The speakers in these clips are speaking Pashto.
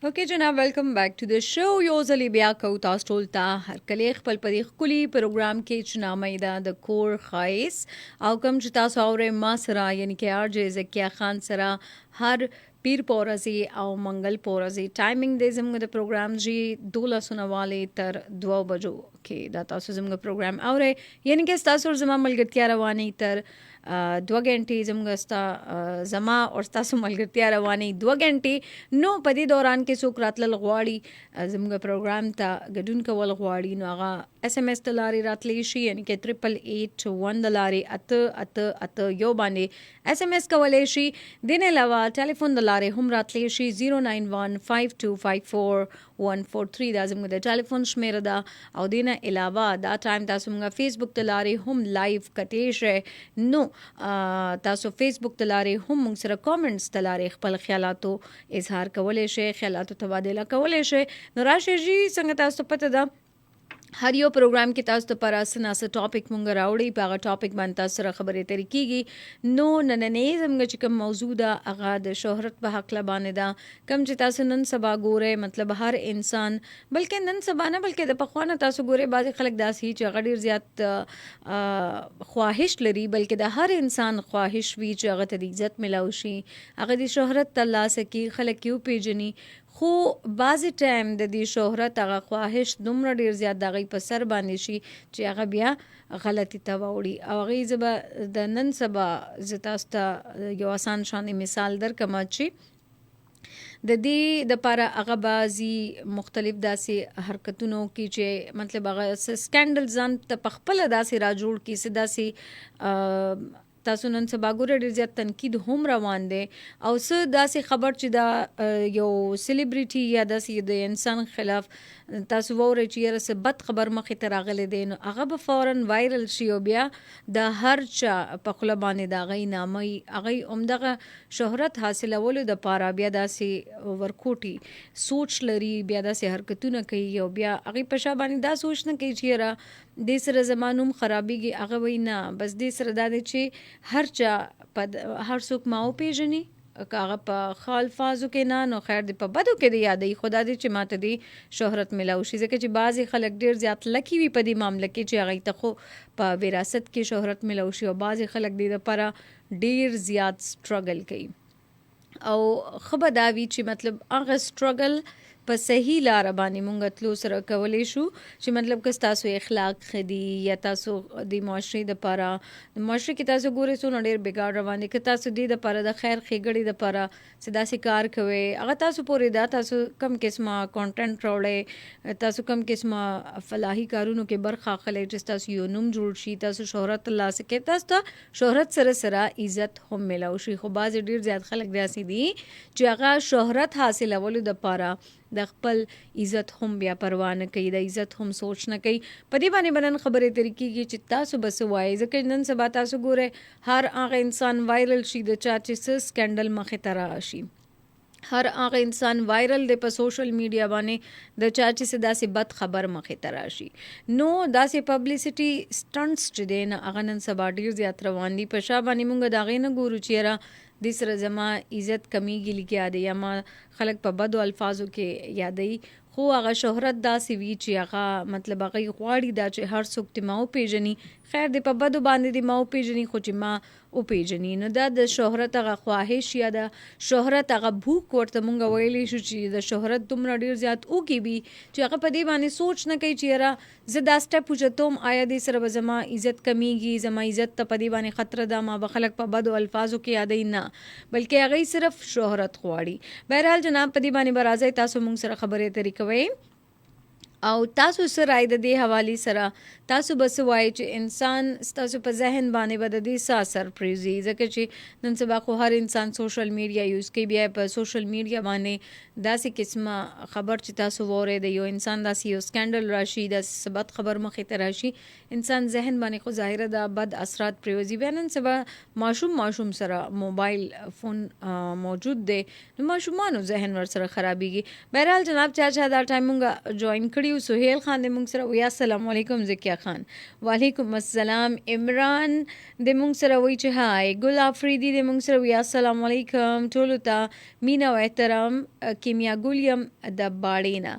اوکې جناب ویلکم بیک ټو د شو یو ځلې بیا کو تاسو ټول ته هر کله خپل په دې ښکلي پروګرام کې چې نامه ده د کور خایس او کوم چې تاسو اورئ ما سره یعنی کې آر جے زکیه خان سره هر پیر پورزي او منګل پورزي ټایمینګ د زموږ د پروګرام جی 12:09 تر 2 بجو کې دا تاسو زموږ پروګرام اورئ یعنی کې تاسو زما ملګرتیا رواني تر 2 غنټې زموږ زما او تاسو ملګرتیا رواني 2 غنټې نو په دې دوران کې څوک راتلل غواړي زموږ پروګرام ته ګډون کول غواړي نو هغه اس ام اس تلاري راتلی شي یعنی کې 8881 دلاري اته یو باندې اس ام اس کولای شي دین علاوه ټلیفون دلاري هم راتلی شي 0915254 دا زموږ د ټلیفون شمیره ده او دین علاوه دا ټایم تاسو موږ فیسبوک تلاري هم لایو کټی شه نو تاسو فیسبوک تلاري هم موږ سره کامنټس تلاري خپل خیالاتو اظهار کولای شئ خیالاتو تبادله کولای شئ نو راشي جی څنګه تاسو پته ده هر یو پروګرام کې تاسو ته پر اساس ټاپک مونږ راوړي په هغه ټاپک باندې تاسو سره خبرې اترې کیږي نو نننې زموږ چې کوم موضوع ده هغه د شهرت په حق لبانې ده کوم چې تاسو نن سبا ګوره مطلب هر انسان بلکې نن سبا نه بلکې د پخوانه تاسو ګوره بعضی خلک داسې چې هغه ډیر زیات خواهش لري بلکې د هر انسان خواهش وی چې هغه ته عزت ملاوي شي هغه د شهرت الله سکی خلک یو پیجني خو بعضی ټایم د دې شهرت هغه خواهش دومره ډیر زیات دغه په سر باندې شي چې هغه بیا غلطی ته وړي او هغه زبا د نن سبا زتاستا یو آسان شان مثال درکم چې د دې د لپاره هغه بعضی مختلف داسې حرکتونو کې چې مطلب هغه سکینډل ځان ته پخپل داسې را جوړ کی سدا سي تاسو نن سبا ګوره ډیر زیات تنقید هم روان دي او څه داسې خبر چې دا یو سلیبریټي یا داسې د انسان خلاف تاسو وره چې یره څه بد خبر مخې ته راغلی دی نو هغه به فورن وایرل شي او بیا د هر چا په خله باندې دا غي نامي هغه عمدغه شهرت حاصلولو د پاره بیا داسې ورکوټي سوچ لري بیا داسې حرکتونه کوي او بیا هغه په شا باندې دا سوچ نه کوي چې یره د سره زمانوم خرابېږي هغه وینا بس د سره دا چې هر چا هر څوک ماو پیژني کاغه په خال فازو کې نه نو خیر دی په بدو کې دی یادې خدا دې چې ماته دی شهرت ملاوي شي ځکه چې بعضی خلک ډیر زیات لکی وي په دې معاملې کې چې هغه ته خو په وراثت کې شهرت ملاوي شي او بعضی خلک دې لپاره ډیر زیات سټرګل کوي او خبرداوی چې مطلب هغه سټرګل په صحیح لار باندې مونږ تلو سره کولای شو چې مطلب که تاسو اخلاق خدي یا تاسو د معاشري د لپاره د معاشري کې تاسو ګورئ سو ډېر بګاړ روانه کې تاسو د لپاره د خیر خېګړې د لپاره سدا سي کار کوي هغه تاسو پورې دا تاسو کم قسمه کانټینټ راوړئ تاسو کم قسمه فلاحي کارونو کې برخه اخلئ چې تاسو یو نوم جوړ شي تاسو شهرت الله سره کې تاسو ته شهرت سره سره عزت هم ملاوي شي خو باز ډیر زیات خلک داسي دي چې هغه شهرت حاصلولو د لپاره د خپل عزت هم بیا پروا نه کوي د عزت هم سوچ نه کوي په دې باندې بنن خبرې طریقې کې چې تاسو بس وایي ځکه نن سبا تاسو ګوره هر هغه انسان وایرل شي د چا چې سکینډل مخې ته راشي هر هغه انسان وایرل دی په سوشل میډیا باندې د چا چې داسې بد خبر مخې ته راشي نو داسې پبلسټي سټنټس چې دی نه هغه نن سبا ډیر زیات روان دي په شا باندې مونږ د هغې نه ګورو چې یاره د سره زما عزت کمیږي لګیا دی یا ما خلک په بدو الفاظو کې یادوي خو هغه شهرت داسې وي چې هغه مطلب هغه غواړي دا چې هر څوک ته ماو پیژني خیر دی په بدو باندې دی ماو پیژني خو چې ما او پیژني نو دا د شهرت هغه خواهش یا د شهرت هغه بوک ورته مونږ ویلی شو چې د شهرت دومره ډیر زیات اوږي وي چې هغه په دې باندې سوچ نه کوي چې یاره زه دا سټپ وچتوم آیا دې سره به زما عزت کمیږي زما عزت ته په دې باندې خطر ده ما به خلک په بدو الفاظو کې یادوي نه بلکې هغه صرف شهرت غواړي بهرحال جناب په دې باندې به راځئ تاسو مونږ سره خبرې اترې کوئ او تاسو سره رائے د دې حواله سره تاسو بس وایي چې انسان تاسو په ذهن باندې بد دي اثر پریزي ځکه چې نن سبا خو هر انسان سوشل میډیا یوز کوي بیا په سوشل میډیا باندې داسې قسمه خبر چې تاسو وره د یو انسان داسې یو سکینډل راشي د سبت خبر مخې ته راشي انسان ذهن باندې خو ظاهره د بد اثرات پریوزي بیا نن سبا ماشوم سره موبایل فون موجود دی نو ماشومانو ذهن ور سره خرابيږي بهرحال جناب چا دا ټایم مونږ جوائن کړی یو سہیل خان د مونږ سره وی السلام علیکم زکیه خان وعلیکم السلام عمران د مونږ سره وی چې هاي ګل افریدي د مونږ سره وی السلام علیکم ټولو ته مینا او احترام کیمیا ګل یم د باړینا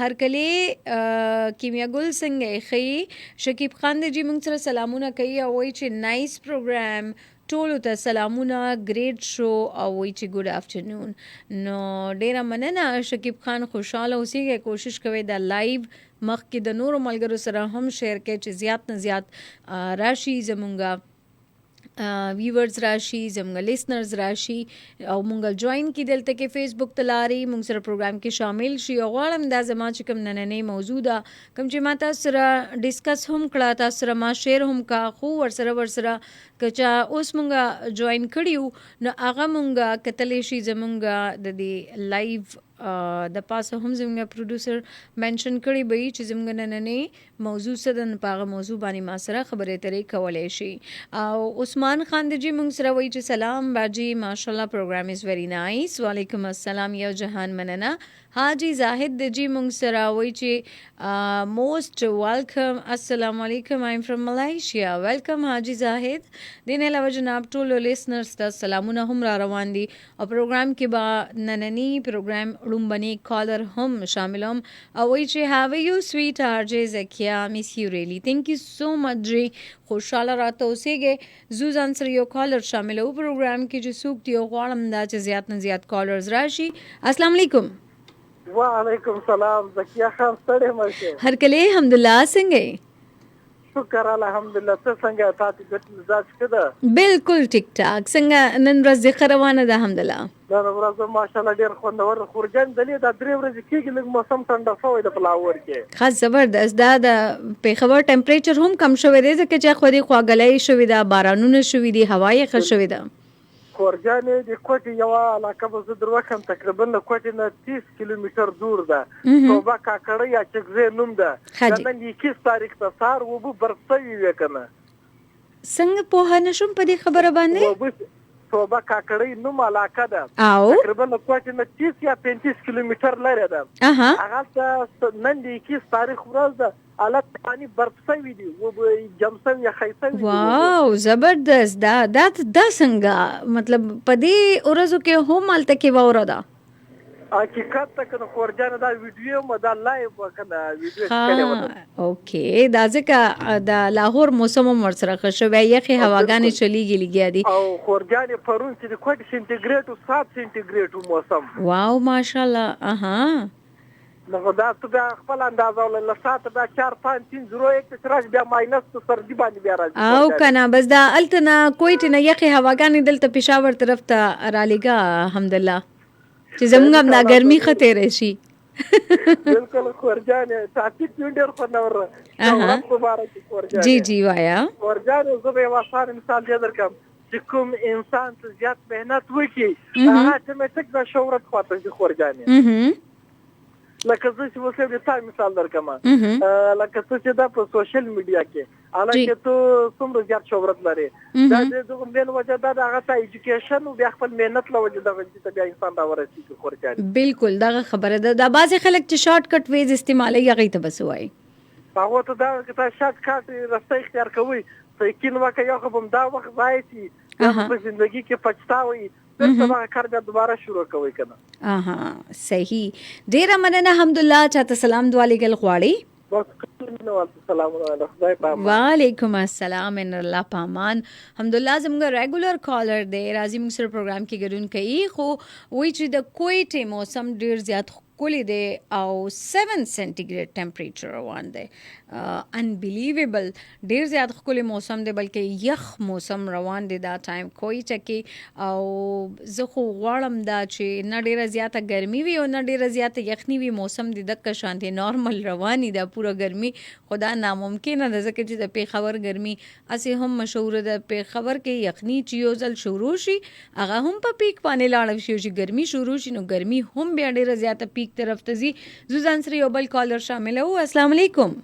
هر کله کیمیا ګل څنګه خي شکیب خان دی مونږ سره سلامونه کوي او وی چې نایس پروګرام ټولو ته سلامونه ګریټ شو او وی چې ګډ افټرنون نو ډیره مننه شکیب خان خوشاله اوسئ کوشش کوئ د لایو مخکې د نورو ملګرو سره هم شیر کړئ چې زیات نه زیات راشي زمونږه ویورز راشي زمونږ لیسنرز راشي او مونږ جوائن کی دلته کې فیسبوک تلاري مونږ سره پروګرام کې شامل شي او غواړم دا زما چې کوم نننې موضوع ده کوم چې ما تاسو سره ډیسکس هم کړه تاسو سره ما شیر هم کا خو ورسره کچا اوس مونږه جوائن کړیو نو هغه مونږه کتلې شي زمونږه د دې لایو د پاسه هم زموږ پروډوسر منشن کړی به چې زموږ نننې موضوع سره په هغه موضوع باندې ما سره خبرې اترې کولای شي او عثمان خان دی مونږ سره وایي چې سلام باجی ماشاءالله پروګرام از ویری نایس وعلیکم السلام یو جهان مننه حاجی زاهد دی مونږ سره وایي چې موست ویلکم السلام علیکم آی ایم فرام ملایشیا ویلکم حاجی زاهد دین علاوه جناب ټولو لیسنرز ته سلامونه هم را روان دي او پروګرام کې با نننی پروګرام لومبني کالر هم شاملوم او وی چې هاو یو سویټ آرجه زکیا میس یو ریلی تhank you so much جی خوشاله راته اوسېږئ زو ځان سره یو کالر شاملو پروګرام کې چې څوک دی غواړم دا چې زیات نه زیات کالرز راشي السلام علیکم وعلیکم السلام زکیه خان ستړی مشه هر کله الحمدلله څنګه شکر الحمدلله ته څنګه تاسو د مزاج کده بالکل ټیک ټاک څنګه نن ورځ ذکر روانه ده الحمدلله دا ورځ ماشاءالله ډیر خوندور خورجان دلی دا درې ورځې کېږي لږ موسم ټنډه شوی د فلاور کې خاص زبردست دا د پیښور ټمپریچر هم کم شوی دی ځکه چې خو دې خواګلې شوی دا بارانونه شوی دی هوای ښه شوی ده خورجان د کوټي یو علاقه به زه دروکم تقریبا له کوټي نه 30 کیلومتر دور ده توبه کاکړی یا چکزه نوم ده نن 21 تاریخ ته سار وبو برسوي وکنه څنګه په نشم په دې خبره باندې توبه کاکړی نوم علاقه ده تقریبا له کوټي نه 30 یا 35 کیلومتر لري ده هغه نن 21 تاریخ ورځ ده حالت پانی برسوي دي و جمسوي یا خیسوي واو زبردست دا څنګه مطلب په دې ورځو کې هم الته کې ووره ده حقیقت ته کنه خورجان دا ویډیو مدا لایو کنه ویډیو کړو اوکې دا ځکه د لاهور موسم هم ورسره خشوي یخي هواګانې چلیږي لګیا دي او خورجان پرون چې کوټ سنټیګریډ او 7 سنټیګریډ موسم واو ماشاءالله اها نو دا ته بیا خپل اندازه ول سات بیا 4-5-3-0-1 تراش بیا ماینس تو سردی باندې بیا راځي او کنه بس دا التنا کویټ نه یخي هواګانې دلته پېښور طرف ته را لګا الحمدلله چې زموږ هم دا ګرمي خطر شي بالکل خورجان تاسو ډیر خوندور مبارک خورجان جی وایا خورجان زه به واسان مثال دې درکم چې کوم انسان ته زیات مهنت وکړي هغه ته مې تک د شهرت خاطر خورجان لکه زه چې اوس یو ځای مثال درکم لکه چې دا په سوشل میډیا کې حالانکه ته څومره زیات شهرت لري دا د کوم بل وجه دا هغه ته ایجوکیشن او بیا خپل مهنت له وجه دا چې بیا انسان دا ورسېږي خورجان بالکل دا خبره ده دا بعض خلک چې شارټ کټ ویز استعمالي هغه ته بس وای هغه ته دا چې شارټ کټ راسته اختیار کوي فکر وکړه یو خو دا وخت ځای په ژوندۍ کې پچتاوي دا کار بیا دوباره شروع کوي کنه صحیح ډیر مننه الحمدلله چاته سلام دعا لګل غواړي وعلیکم السلام ان الله پامان الحمدلله زموږ ریګولر کالر دی راځي موږ سره پروګرام کې ګډون کوي خو وای چې د کویټه موسم ډیر زیات کولی دی او 7 سنټیګریډ ټمپریچر روان دی انبلیویبل ډیر زیات خولي موسم دی بلکې یخ موسم روان دی دا ټایم کویټه کې او زه خو غواړم دا چې نه ډیره زیاته ګرمي وي او نه ډیره زیاته یخني وي موسم دی دغه شانتي نارمل رواني دا پوره ګرمي خدا ناممکن ده ځکه چې د پیښور ګرمي اسی هم مشهور ده پیښور کې یخني چې یو ځل شروع شي هغه هم په پیک باندې لاړ شي چې ګرمي شروع شي نو ګرمي هم بیا ډیره زیاته پیک طرف ته زی زوزان سره یو بل کالر شامل وو السلام علیکم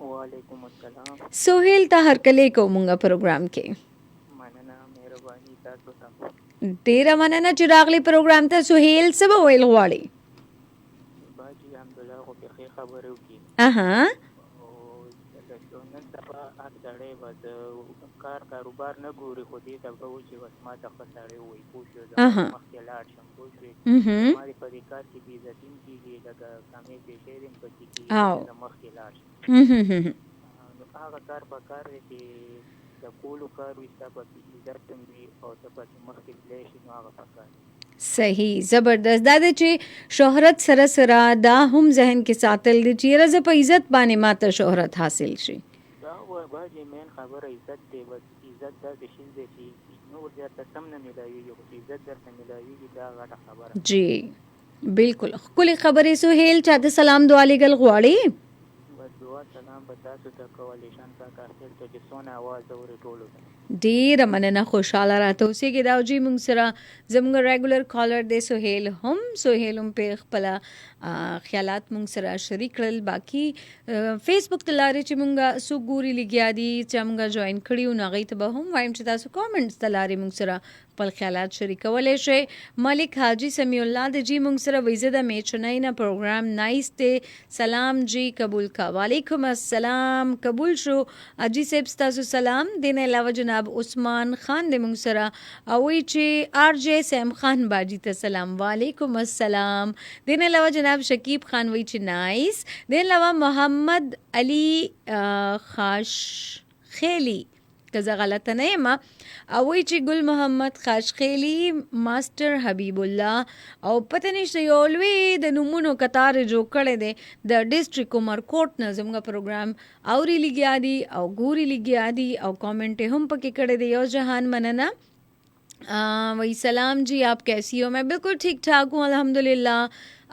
وعلیکم السلام سہیل ته هر کله کو مونږه پروګرام کې مننه مهرباني تاسو ته ډیر مننه چې راغلی پروګرام ته سہیل څه ویل غواړي باجی الحمدلله خو په خبرو کې اها او د نن سبا هر سړی به د کاروبار نه ګوري، خو دې ته به وایي چې بس ما ته ښه سړی ووایي، پوه شوې، زه اها مخکې لاړ شم، پوه شوې. مهم. ما دې په دې کار کې بې عزتي هم کېږي، لکه کامې پیسې دې هم پکې کېږي، او زه مخکې لاړ شم. مهم. نو هغه کار په کار دی چې د کولو کار وي، ستا پکې عزت هم وي او ته پکې مخکې تللی شي، نو هغه په کار دی. صحیح زبردست دا دی چې شهرت سره سره دا هم ذهن کې ساتل دي چې یاره زه په عزت باندې ماته شهرت حاصل شي. دا باجې مین خبره عزت دی، بس عزت داسې شی دی چې نور درته سم نه میلاویږي، خو چې عزت درته میلاویږي دا غټه خبره. جی بالکل ښکلې خبرې سهیل چاته سلام دعا لیږل غواړي؟ بس دعا سلام به تاسو ته کولی شان کاکا خپل ته چې څونه اواز اوري ټولو ته. ډیره مننه خوشاله راته اوسېږي دا جی موږ سره زموږ ریګولر کالر دی سهیل هم په خپله خیالات موږ سره شریک کړل. باقي فیسبوک ته لارې چې موږ څوک ګوري لګیا دي چې موږ جوین کړي وو نو هغوی ته به هم وایم چې تاسو کامنټس ته لارې موږ سره خپل خیالات شریکولی شئ. ملک حاجی سمیع الله د جی موږ سره وایي زه د میچنۍ نه پروګرام نایس دی، سلام جی قبول کا. وعلیکم السلام، قبول شو اجي صاحب ستاسو سلام. دین علاوه جناب عثمان خان د موږ سره او وایي چې آر جے سیم خان باجی ته سلام. وعلیکم السلام. دین علاوه جناب شکیب خان وایي چې نایس. دین علاوه محمد علی خاشخیلی که زه غلطه نه یم او وایي چې ګل محمد خاشخیلی ماسټر حبیب الله او پته نشته یو لوی د نومونو کتار جوړ کړی دی د ډسټرک عمرکوټ نه زموږ پروګرام اوري لګیا دي او ګوري لګیا دي او کامنټ یې هم پکې کړی دی. یو جهان مننه وہی سلام جی آپ کیسی ہو؟ میں بالکل ٹھیک ٹھاک ہوں الحمدللہ.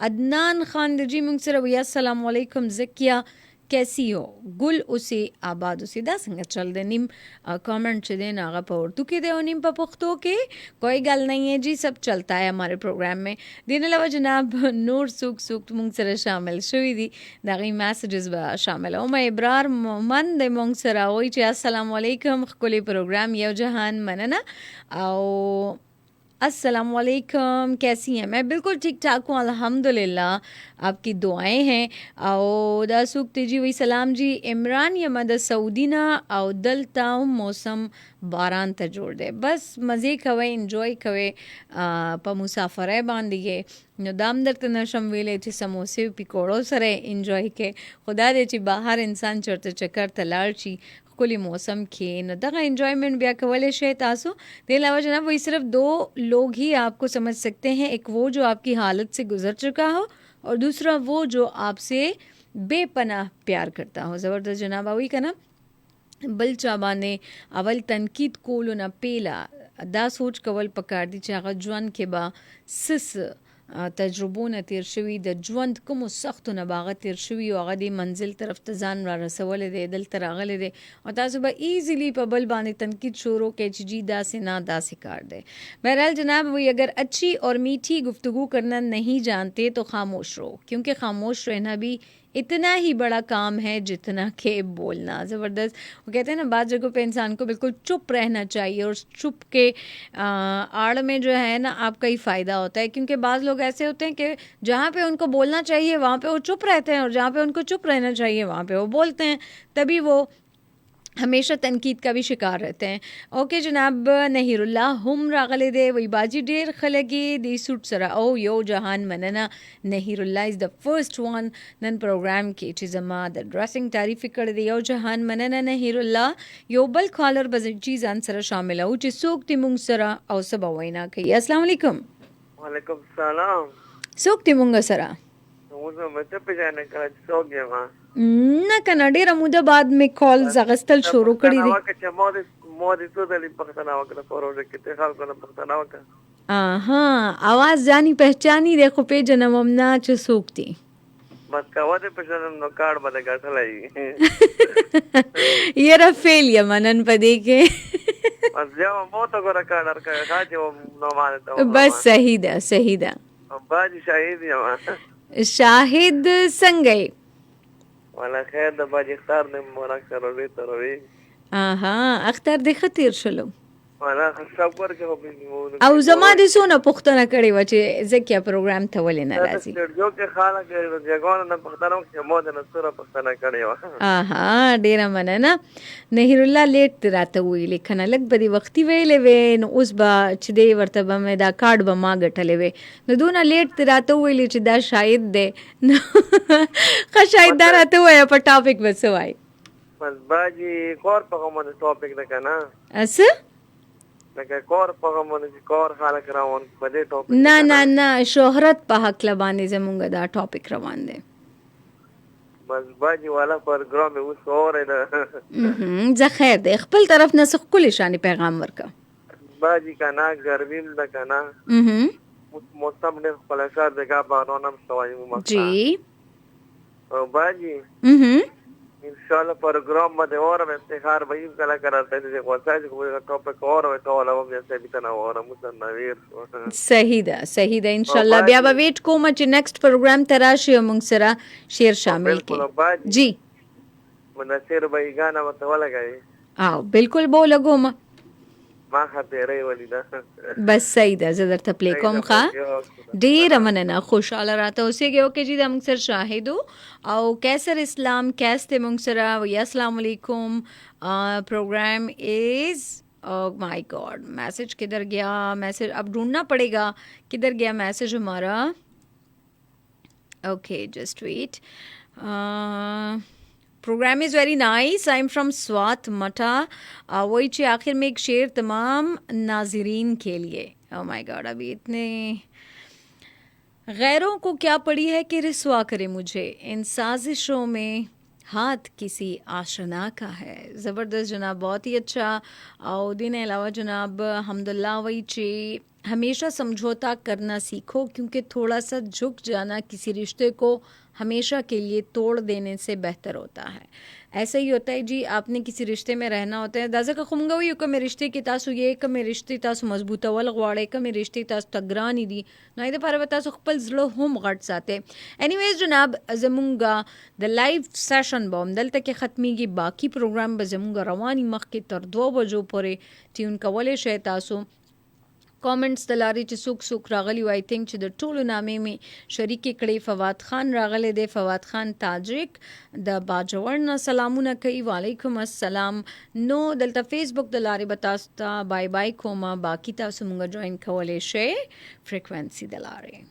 عدنان خان جی منگ سره وی السلام علیکم زکیہ کیسی ہو؟ گل اسے آباد اسے دا څنګه چل دی نیم کامنٹ چې دی نو هغه په اردو کې دی او نیم په پښتو کې کوئی گل نہیں ہے جی سب چلتا ہے ہمارے پروگرام میں. دین علاوه جناب نور سوک منگ سره شامل شوی دي دا غي میسجز به شامل او مې ابرار مومن د منگ سره وای چې السلام علیکم خپل پروگرام یو جهان مننه او السلام علیکم کیسی ہیں؟ میں بالکل ٹھیک ٹھاک ہوں الحمدللہ آپ کی دعائیں ہیں. او دا سوکتی جی وی سلام جی عمران یما د سعودینا او دلتا موسم باران ته جوړ دی، بس مزې کوئ انجوای کوئ په مسافرۍ باندې نو دام درته نشم ویلی چې سموسې پکوړو سره انجوای کې. خدا دې چې بهر انسان چرته چکر ته لاړ شي ښکلي موسم کې نو دغه انجوائمنٹ بیا کولی شئ تاسو. دے علاوہ جناب وہی صرف دو لوگ ہی آپ کو سمجھ سکتے ہیں، ایک وہ جو آپ کی حالت سے گزر چکا ہو اور دوسرا وہ جو آپ سے بے پناہ پیار کرتا ہو. زبردست جناب اوی کا نا بل چا باندې اول تنقید کولو نه پیلا دا سوچ کول پکار دي چې هغه ژوند کې به سس تجربونه تیر شوي د ژوند کومو سختو نه باغه تیر شوي او هغه د منزل طرف ته ځان را رسولی دی دلته راغلی دی او تاسو به ایزیلی په بل باندې تنقید شروع کړئ چې جی داسې نه داسې کار دی. بہرحال جناب وہی اگر اچھی اور میٹھی گفتگو کرنا نہیں جانتے تو خاموش رہو، کیونکہ خاموش رہنا بھی اتنا ہی بڑا کام ہے جتنا کہ بولنا. زبردست. وہ کہتے ہیں نا بعض جگہوں پہ انسان کو بالکل چپ رہنا چاہیے اور چپ کے آڑ میں جو ہے نا آپ کا ہی فائدہ ہوتا ہے، کیونکہ بعض لوگ ایسے ہوتے ہیں کہ جہاں پہ ان کو بولنا چاہیے وہاں پہ وہ چپ رہتے ہیں اور جہاں پہ ان کو چپ رہنا چاہیے وہاں پہ وہ بولتے ہیں، تبھی وہ ہمیشہ تنقید کا بھی شکار رہتے ہیں. اوکے جناب نہیر اللہ هم راغلی دی وی باجی ډیر خلګي دی سوټ سره او یو جهان مننه. نہیر الله از د فرست وان نن پروګرام کې چې زما د ډریسنګ تعریف کړی دی. یو جهان مننه نہیر الله. یو بل کالر به چیز ان سره شامل او چې څوک دی مونږ سره او سبا وینا کوي. السلام علیکم. وعلیکم السلام. څوک دی مونږ سره؟ موږ مته په جان کې څوک یم نه کنه ډیره موده بعد می کال زغستل شروع کړی دی. مودې تو دلی پښتنه وکړه پروژه کې ته خلکو نه پښتنه وکړه. آها आवाज ځانی پہچانی دی خو په جنم نه چې څوک دی بس کاوه دې په جنم نو کارت باندې ګټلای یره فیل یمنن پدې کې بس یو مو ته ګره کار درکړه خاطر نو مانته بس صحیح ده صحیح ده. باجی شاهد یم شاهد څنګه ولا خیر د باجی اختار نه مونږ سره وی تروي. آها اختر د خطر شلو والا صبر کې په او زما د سونه پښتنه کړي و چې زکه پروګرام ته ولې نه راځي جو کې خاله کې جګون نه پښتنو کې مو د نصره پښتنه کړي و آها ډیره مننه نهیر الله لیټ راته ویلې کنه لګ بدی وختي ویلې وې نو اوس با چې دی ورته به مې دا کارت به ما غټلې وې نو دونه لیټ راته ویلې چې دا شاید دی خا شاید دا راته وای په ټاپک وسوای بس باجی کور په کومه ټاپک ده کنه اس لکه کور په کومه چې کور خلک راون په دې ټاپک نه نه نه شهرت په حق لبانې زمونږ دا ټاپک روان دی بس باجی والا پروګرام اوس اورې زه خیر دی خپل طرف نه څه کلی شانی پیغام ورکا باجی کنه ګرمیم ده کنه موسم نه خپل ښار دغه بارونم سوای مو جی او باجی ان شاء الله پروګرام باندې اورم افتخار به یې کله کراته دې کوڅه چې ټاپک اورم ته ولا هم یې څه بیت نه اورم متنویر صحیح ده ان شاء الله بیا به ویټ کوم چې نیکسټ پروګرام تراشي موږ سره شیر شامل کی جی منصر به غانا مته ولګای او بالکل بو لګوم ما خبرې ولیدا بس صحیح ده زه درته پلی کوم ښه ډیره مننه خوشاله راته اوسېږي اوکې جی د موږ سره شاهدو او کیسر اسلام کیسته موږ سره وی السلام علیکم پروگرام از my God message किधर गया मैसेज अब ढूंढना पड़ेगा किधर गया मैसेज हमारा okay just wait program is very nice I am from Swat मठा वही चे आखिर में एक शेर तमाम नाजरीन के लिए ओह माय गॉड अभी इतने गैरों को क्या पड़ी है कि रिस्वा करे मुझे इन साजिशों में हाथ किसी आशना का है ज़बरदस्त जनाब बहुत ही अच्छा और दिन अलावा जनाब हमदुल्ला वही चे हमेशा समझौता करना सीखो क्योंकि थोड़ा सा झुक जाना किसी रिश्ते को हमेशा के लिए तोड़ देने से बेहतर होता है ऐसा ही होता है जी आपने किसी रिश्ते में रहना होता है दाजा का खुमगा हुई कि मैं रिश्ते की तासु ये कि मैं रिश्ते तासु मजबूत अवल गवाड़े कि मैं रिश्ते तासु तगरानी दी ना इधर पर बता खपल ज़लो हम गट साथे एनीवेज जनाब जमुंगा द लाइव सेशन बम दल तक ख़त्मी की बाकी प्रोग्राम बजमुंगा रवानी मख के तर 2 बजो परे ट्यून कवले शे तासु कमेंट्स दलारी چې څوک راغلی وای تھنک چې د ټولو نامې می شریک کړي فواد خان راغله د فواد خان تاجک د باجوړ سلامونه کوي وعلیکم السلام نو دلته فیسبوک دلاري بتاستا بای بای کوما باقی تاسو مونږ جوائن کولای شئ فریکوئنسي دلاري